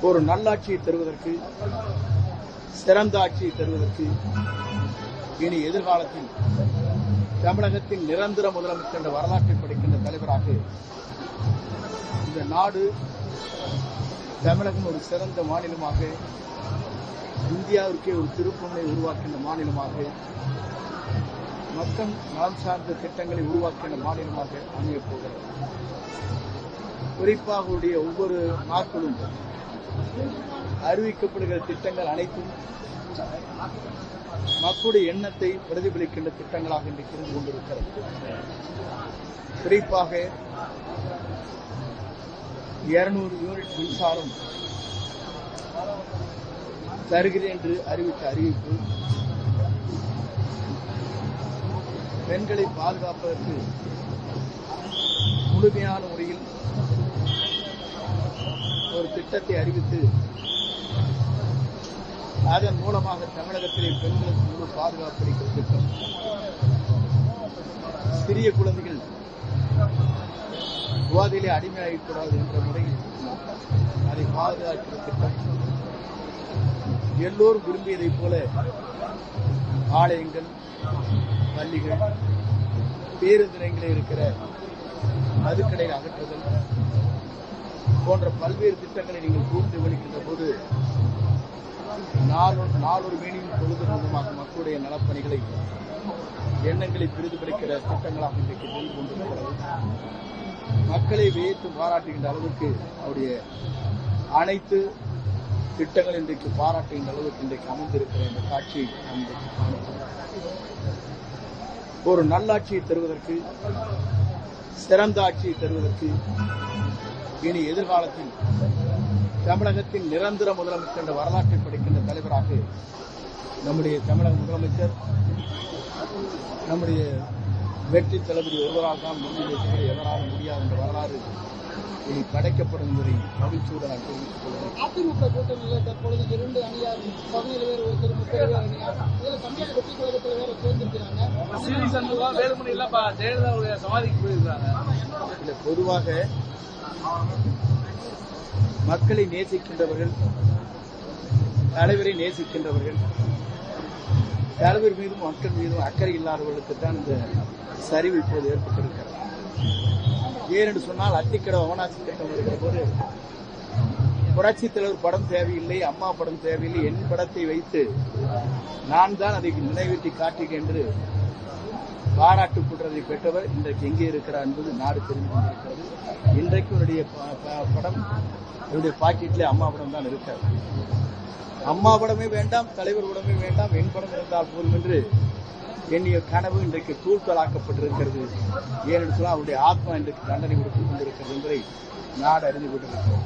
ஒரு நல்லாட்சியை தருவதற்கு, சிறந்த ஆட்சியை தருவதற்கு, இனி எதிர்காலத்தில் தமிழகத்தின் நிரந்தர முதலமைச்சர் என்ற வரலாற்றை படைக்கின்ற தலைவராக இந்த நாடு, தமிழகம் ஒரு சிறந்த மாநிலமாக, இந்தியாவிற்கே ஒரு திருப்புமுனை உருவாக்கின்ற மாநிலமாக, மக்கள் நலம் சார்ந்த திட்டங்களை உருவாக்கின்ற மாநிலமாக அமையப் போகிறது. குறிப்பாக அவருடைய ஒவ்வொரு நாட்களும் அறிவிக்கப்படுகிற திட்டங்கள் அனைத்தும் மக்களுடைய எண்ணத்தை பிரதிபலிக்கின்ற திட்டங்களாக இன்றைக்கு இருந்து கொண்டிருக்கிறது. குறிப்பாக 200 யூனிட் மின்சாரம் தருகிறேன் என்று அறிவித்த அறிவிப்பு, பெண்களை பாதுகாப்பதற்கு முழுமையான முறையில் ஒரு திட்டத்தை அறிவித்து அதன் மூலமாக தமிழகத்திலே பெண்களுக்கு முழு பாதுகாப்பு அளிக்கிற திட்டம், சிறிய குழந்தைகள் போதையிலே அடிமையாகக்கூடாது என்ற முறையில் அதை பாதுகாக்கிற திட்டம், எல்லோரும் விரும்பியதைப் போல ஆலயங்கள், பள்ளிகள், பேருந்து நிலையங்களில் இருக்கிற மதுக்கடையை அகற்றுதல் போன்ற பல்வேறு திட்டங்களை நீங்கள் கூர்ந்து வெளிக்கின்ற போது நாளொரு மேனியும் பொழுது மூலமாக மக்களுடைய நலப்பணிகளை, எண்ணங்களை பிரதிபலிக்கிற திட்டங்களாக இன்றைக்கு சென்று கொண்டிருக்கிறது. மக்களை வியத்து பாராட்டுகின்ற அளவுக்கு அவருடைய அனைத்து திட்டங்கள் இன்றைக்கு பாராட்டுகின்ற அளவுக்கு இன்றைக்கு அமைந்திருக்கிற இந்த காட்சி இன்றைக்கு காணப்படுகிறது. ஒரு நல்லாட்சியை தருவதற்கு, சிறந்த ஆட்சியை தருவதற்கு, இனி எதிர்காலத்தில் தமிழகத்தின் நிரந்தர முதலமைச்சர் என்ற வரலாற்றை படைக்கின்ற தலைவராக நம்முடைய தமிழக முதலமைச்சர், நம்முடைய வெற்றி தளபதி ஒருவரால் தான் முன்னிலைக்கு எவராலும் முடியாது என்ற வரலாறு இனி படைக்கப்படும் என்பதை மகிழ்ச்சியோடு நான் தெரிவித்துக் கொள்கிறேன். அதிமுக கூட்டணியில் தற்பொழுது 2 அணியார், 17 பேர், ஒருத்தர் 30 பேர் அணியார், இதில் தமிழக வெற்றி கழகத்தில் வேற சேர்ந்திருக்கிறாங்க. வேலுமணி எல்லாம் ஜெயலலிதாவுடைய சமாதிக்கு போயிருக்காங்க. பொதுவாக மக்களை நேசிக்கின்றவர்கள், தலைவரை நேசிக்கின்றவர்கள், தலைவர் மீதும் மக்கள் மீதும் அக்கறை இல்லாதவர்களுக்கு தான் இந்த சரிவு இப்போது ஏற்பட்டிருக்கிறது. ஏனென்று சொன்னால், அத்திக்கடை அவனாசி திட்டம் இருக்கிற போது புரட்சித் தலைவர் படம் தேவையில்லை, அம்மா படம் தேவையில்லை, என் படத்தை வைத்து நான் தான் அதை நினைவேற்றி காட்டுகிறேன் என்று பாராட்டு கூட்டுறதை பெற்றவர் இன்றைக்கு எங்கே இருக்கிறார் என்பது நாடு தெரிந்து கொண்டிருக்கிறது. இன்றைக்கு என்னுடைய படம், என்னுடைய பாக்கெட்டிலே அம்மா படம் தான் இருக்கிறது. அம்மா படமே வேண்டாம், தலைவர் படமே வேண்டாம், என் படம் இருந்தால் போதும் என்று எண்ணிய கனவு இன்றைக்கு தூள்தலாக்கப்பட்டிருக்கிறது. ஏனென்று சொன்னால் அவருடைய ஆத்மா இன்றைக்கு தண்டனை கொடுத்துக் கொண்டிருக்கிறது என்பதை நாடு அறிந்து கொண்டிருக்கிறது.